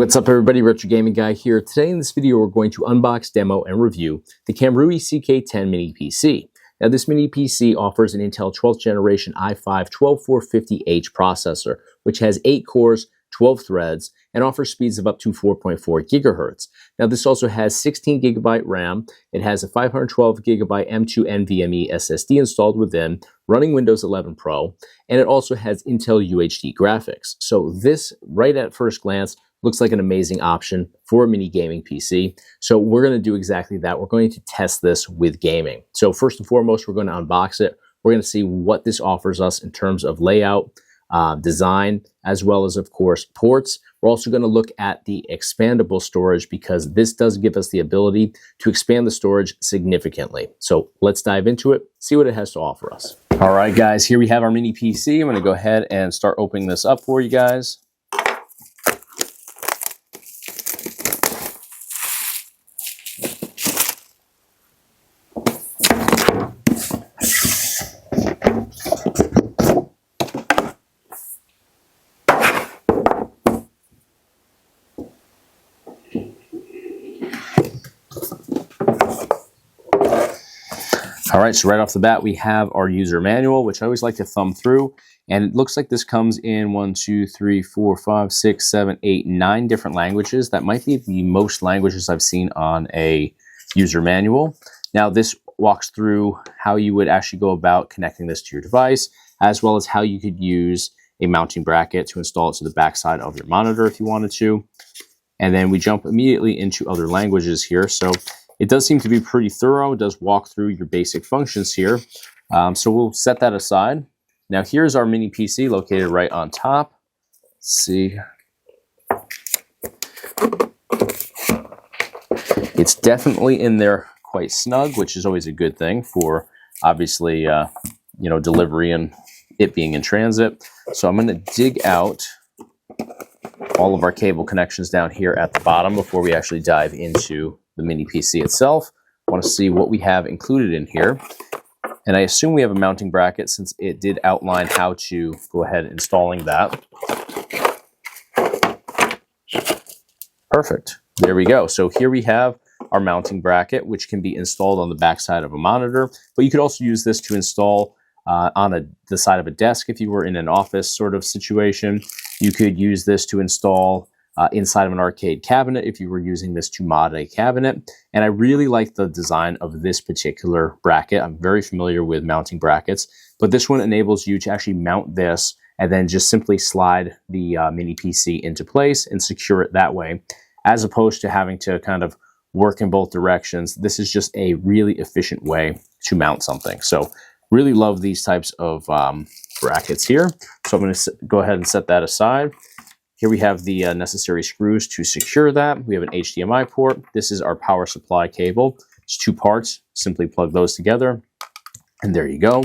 Hey, what's up everybody, Retro Gaming Guy here. Today in this video we're going to unbox, demo, and review the Kamrui CK10 Mini PC. Now this Mini PC offers an Intel 12th generation i5-12450H processor, which has 8 cores, 12 threads, and offers speeds of up to 4.4 gigahertz. Now this also has 16 gigabyte RAM, it has a 512 gigabyte M2 NVMe SSD installed within, running Windows 11 Pro, and it also has Intel UHD graphics. So this, right at first glance, looks like an amazing option for a mini gaming PC. So we're going to do exactly that. We're going to test this with gaming. So first and foremost, we're going to unbox it. We're going to see what this offers us in terms of layout, design, as well as, of course, ports. We're also going to look at the expandable storage because this does give us the ability to expand the storage significantly. So let's dive into it, see what it has to offer us. All right, guys, here we have our mini PC. I'm going to go ahead and start opening this up for you guys. All right, so right off the bat, we have our user manual, which I always like to thumb through. And it looks like this comes in 9 different languages. That might be the most languages I've seen on a user manual. Now, this walks through how you would actually go about connecting this to your device, as well as how you could use a mounting bracket to install it to the backside of your monitor if you wanted to. And then we jump immediately into other languages here. So it does seem to be pretty thorough. It does walk through your basic functions here. So we'll set that aside. Now here's our mini PC located right on top. Let's see. It's definitely in there quite snug, which is always a good thing for obviously, delivery and it being in transit. So I'm going to dig out all of our cable connections down here at the bottom before we actually dive into the mini PC itself. I want to see what we have included in here. And I assume we have a mounting bracket since it did outline how to go ahead installing that. Perfect. There we go. So here we have our mounting bracket, which can be installed on the backside of a monitor, but you could also use this to install on the side of a desk if you were in an office sort of situation. You could use this to install inside of an arcade cabinet if you were using this to mod a cabinet. And I really like the design of this particular bracket. I'm very familiar with mounting brackets, but this one enables you to actually mount this and then just simply slide the mini PC into place and secure it that way, as opposed to having to kind of work in both directions. This is just a really efficient way to mount something. So really love these types of brackets here. So I'm going to go ahead and set that aside. Here we have the necessary screws to secure that. We have an HDMI port. This is our power supply cable. It's 2 parts. Simply plug those together, and there you go.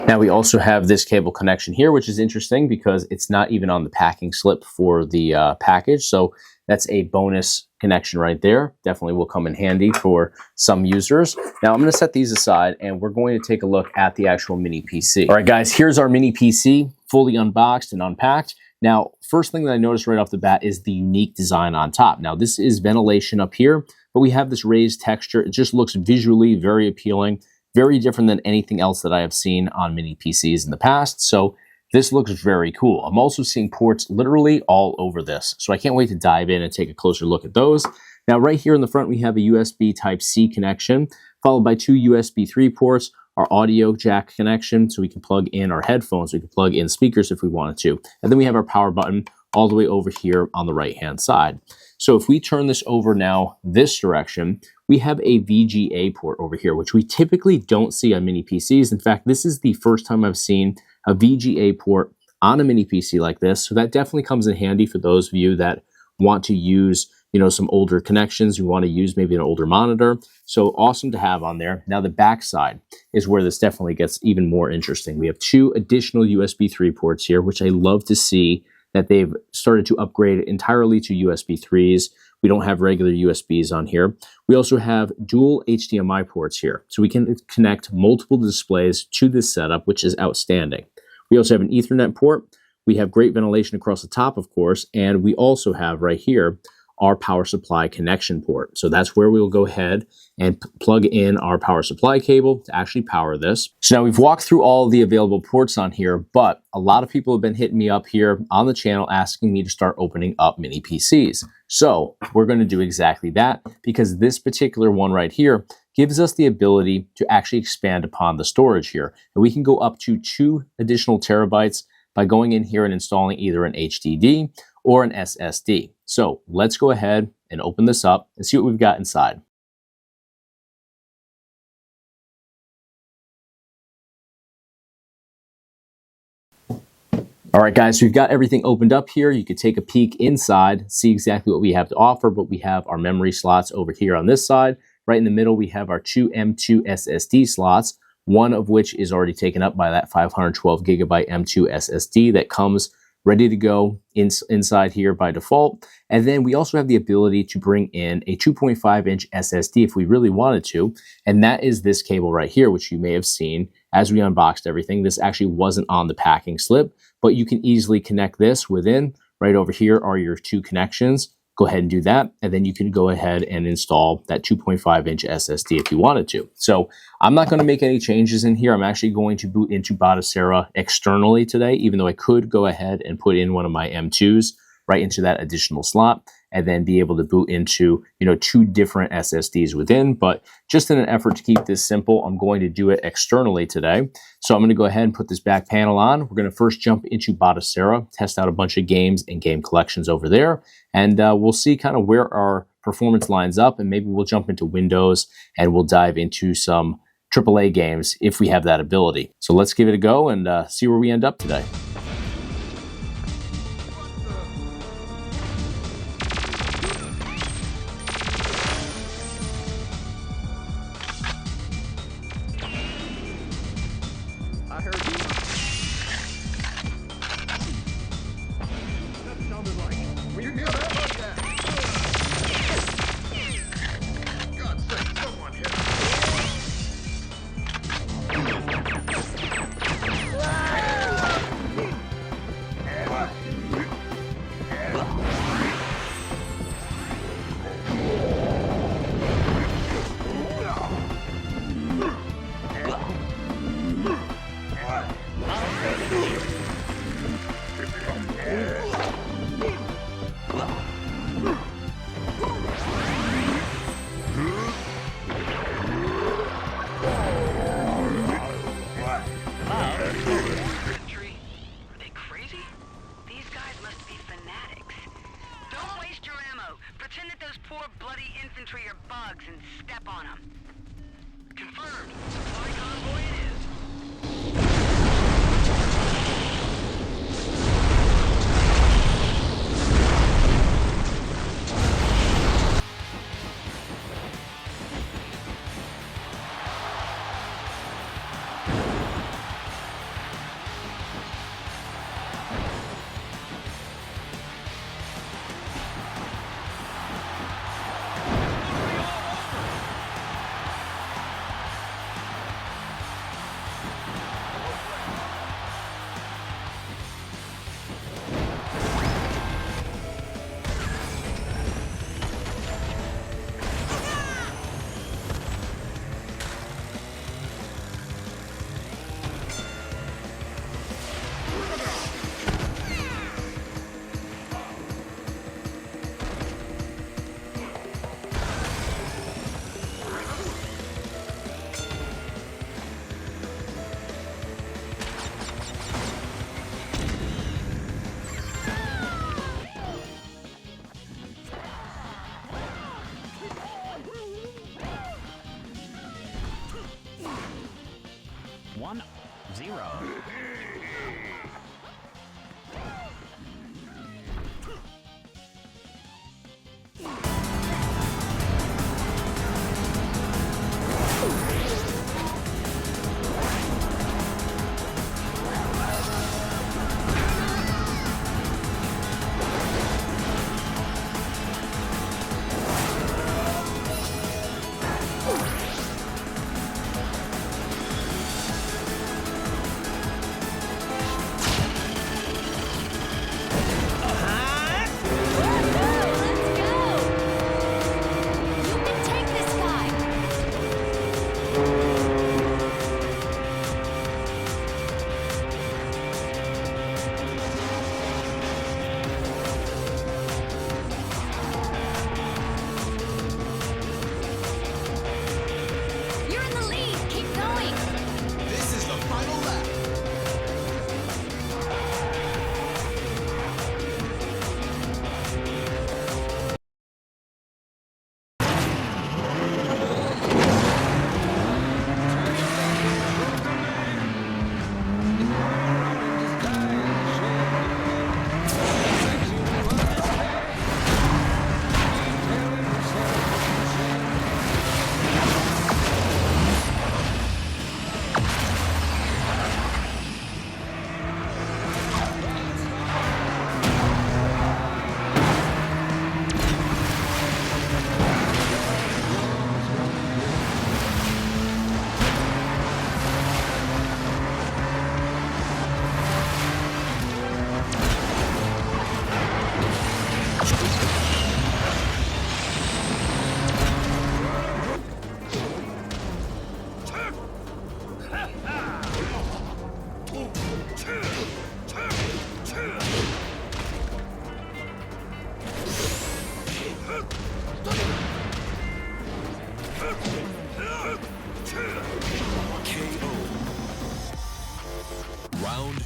Now we also have this cable connection here, which is interesting because it's not even on the packing slip for the package. So that's a bonus connection right there. Definitely will come in handy for some users. Now I'm going to set these aside and we're going to take a look at the actual mini PC. All right, guys, here's our mini PC fully unboxed and unpacked. Now, first thing that I noticed right off the bat is the unique design on top. Now, this is ventilation up here, but we have this raised texture. It just looks visually very appealing, very different than anything else that I have seen on mini PCs in the past. So this looks very cool. I'm also seeing ports literally all over this. So I can't wait to dive in and take a closer look at those. Now, right here in the front, we have a USB Type-C connection, followed by 2 USB 3 ports, our audio jack connection, so we can plug in our headphones, we can plug in speakers if we wanted to. And then we have our power button all the way over here on the right-hand side. So if we turn this over now this direction, we have a VGA port over here, which we typically don't see on mini PCs. In fact, this is the first time I've seen a VGA port on a mini PC like this. So that definitely comes in handy for those of you that want to use some older connections, you want to use maybe an older monitor. So awesome to have on there. Now the back side is where this definitely gets even more interesting. We have 2 additional USB 3 ports here, which I love to see that they've started to upgrade entirely to USB 3s. We don't have regular USBs on here. We also have dual HDMI ports here. So we can connect multiple displays to this setup, which is outstanding. We also have an Ethernet port, We have great ventilation across the top, of course, and we also have right here our power supply connection port. So that's where we will go ahead and plug in our power supply cable to actually power this. So now we've walked through all the available ports on here, but a lot of people have been hitting me up here on the channel asking me to start opening up mini PCs. So we're going to do exactly that, because this particular one right here gives us the ability to actually expand upon the storage here. And we can go up to 2 additional terabytes by going in here and installing either an HDD or an SSD. So let's go ahead and open this up and see what we've got inside. All right, guys, so we've got everything opened up here. You could take a peek inside, see exactly what we have to offer, but we have our memory slots over here on this side. Right in the middle, we have our 2 M2 SSD slots, one of which is already taken up by that 512 gigabyte M2 SSD that comes ready to go inside here by default. And then we also have the ability to bring in a 2.5-inch SSD if we really wanted to. And that is this cable right here, which you may have seen as we unboxed everything. This actually wasn't on the packing slip, but you can easily connect this within. Right over here are your 2 connections. Go ahead and do that, and then you can go ahead and install that 2.5-inch SSD if you wanted to. So I'm not going to make any changes in here. I'm actually going to boot into Batocera externally today, even though I could go ahead and put in one of my M2s right into that additional slot, and then be able to boot into, 2 different SSDs within. But just in an effort to keep this simple, I'm going to do it externally today. So I'm going to go ahead and put this back panel on. We're going to first jump into Batocera, test out a bunch of games and game collections over there, and we'll see kind of where our performance lines up, and maybe we'll jump into Windows and we'll dive into some AAA games if we have that ability. So let's give it a go and see where we end up today. I heard you. That sounded like. Will you hear that? Like that? God's sake, someone hit bloody infantry are bugs and step on them. Confirmed. Supply convoy it is. One, zero.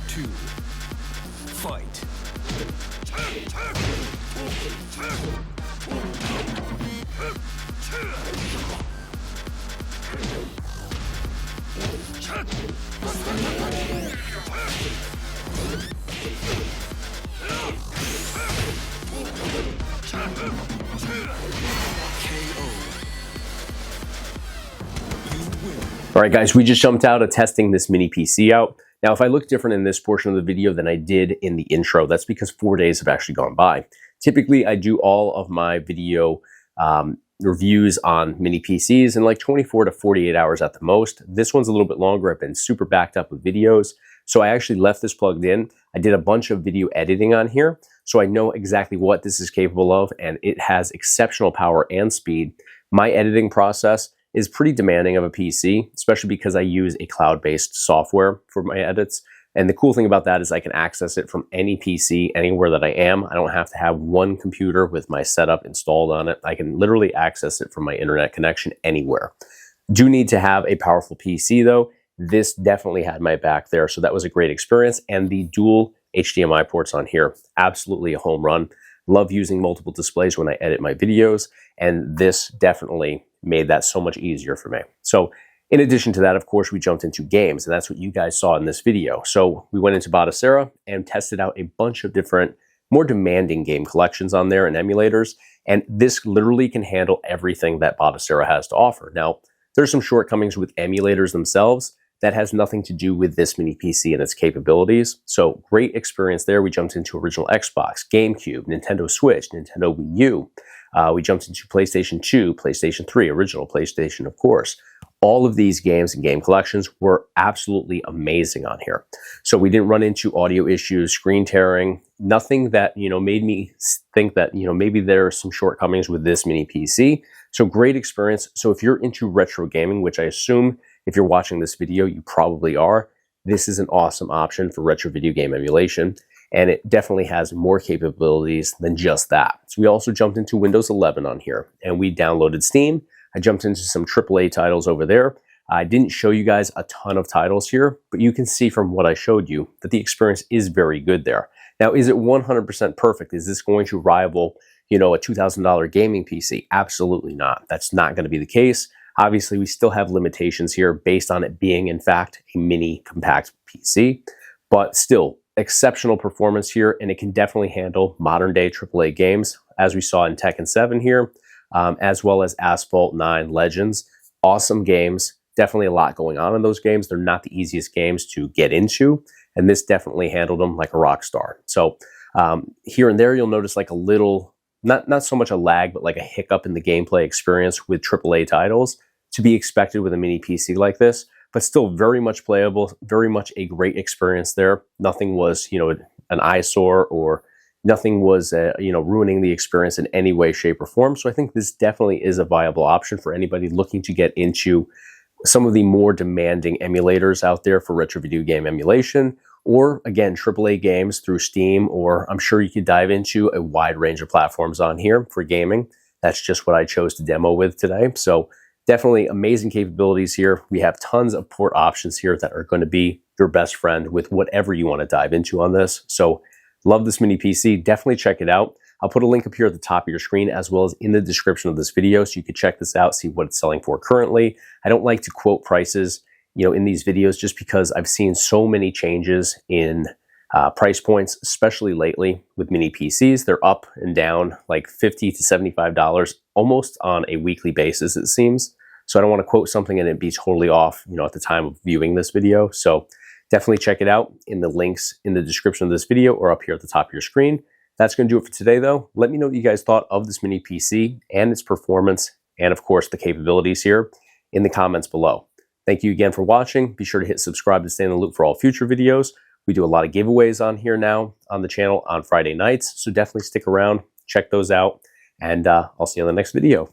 2, fight. All right, guys, we just jumped out of testing this mini PC out. Now, if I look different in this portion of the video than I did in the intro, that's because 4 days have actually gone by. Typically, I do all of my video reviews on mini PCs in like 24 to 48 hours at the most. This one's a little bit longer. I've been super backed up with videos. So I actually left this plugged in. I did a bunch of video editing on here, so I know exactly what this is capable of, and it has exceptional power and speed. My editing process is pretty demanding of a PC, especially because I use a cloud-based software for my edits. And the cool thing about that is I can access it from any PC, anywhere that I am. I don't have to have one computer with my setup installed on it. I can literally access it from my internet connection anywhere. Do need to have a powerful PC though. This definitely had my back there, so that was a great experience. And the dual HDMI ports on here, absolutely a home run. Love using multiple displays when I edit my videos, and this definitely made that so much easier for me. So in addition to that, of course, we jumped into games, and that's what you guys saw in this video. So we went into Batocera and tested out a bunch of different, more demanding game collections on there and emulators, and this literally can handle everything that Batocera has to offer. Now, there's some shortcomings with emulators themselves. That has nothing to do with this mini PC and its capabilities. So great experience there. We jumped into original Xbox, GameCube, Nintendo Switch, Nintendo Wii U. We jumped into PlayStation 2, PlayStation 3, original PlayStation, of course. All of these games and game collections were absolutely amazing on here. So we didn't run into audio issues, screen tearing, nothing that, made me think that, maybe there are some shortcomings with this mini PC. So great experience. So if you're into retro gaming, which I assume if you're watching this video, you probably are, this is an awesome option for retro video game emulation. And it definitely has more capabilities than just that. So we also jumped into Windows 11 on here, and we downloaded Steam. I jumped into some AAA titles over there. I didn't show you guys a ton of titles here, but you can see from what I showed you that the experience is very good there. Now, is it 100% perfect? Is this going to rival, a $2,000 gaming PC? Absolutely not. That's not going to be the case. Obviously, we still have limitations here based on it being, in fact, a mini compact PC, but still exceptional performance here, and it can definitely handle modern day AAA games, as we saw in Tekken 7 here, as well as Asphalt 9 Legends. Awesome games, definitely a lot going on in those games. They're not the easiest games to get into, and this definitely handled them like a rock star. So here and there, you'll notice like a little, not so much a lag, but like a hiccup in the gameplay experience with AAA titles, to be expected with a mini PC like this, but still very much playable, very much a great experience there. Nothing was, an eyesore, or nothing was, ruining the experience in any way, shape, or form. So I think this definitely is a viable option for anybody looking to get into some of the more demanding emulators out there for retro video game emulation, or again, AAA games through Steam, or I'm sure you could dive into a wide range of platforms on here for gaming. That's just what I chose to demo with today. So definitely amazing capabilities here. We have tons of port options here that are going to be your best friend with whatever you want to dive into on this. So love this mini PC. Definitely check it out. I'll put a link up here at the top of your screen, as well as in the description of this video, so you can check this out, see what it's selling for currently. I don't like to quote prices, in these videos, just because I've seen so many changes in price points, especially lately with mini PCs. They're up and down like $50 to $75 almost on a weekly basis, it seems. So I don't want to quote something and it be totally off, at the time of viewing this video. So definitely check it out in the links in the description of this video or up here at the top of your screen. That's going to do it for today, though. Let me know what you guys thought of this mini PC and its performance, and of course the capabilities here in the comments below. Thank you again for watching. Be sure to hit subscribe to stay in the loop for all future videos. We do a lot of giveaways on here now on the channel on Friday nights, so definitely stick around, check those out, and I'll see you on the next video.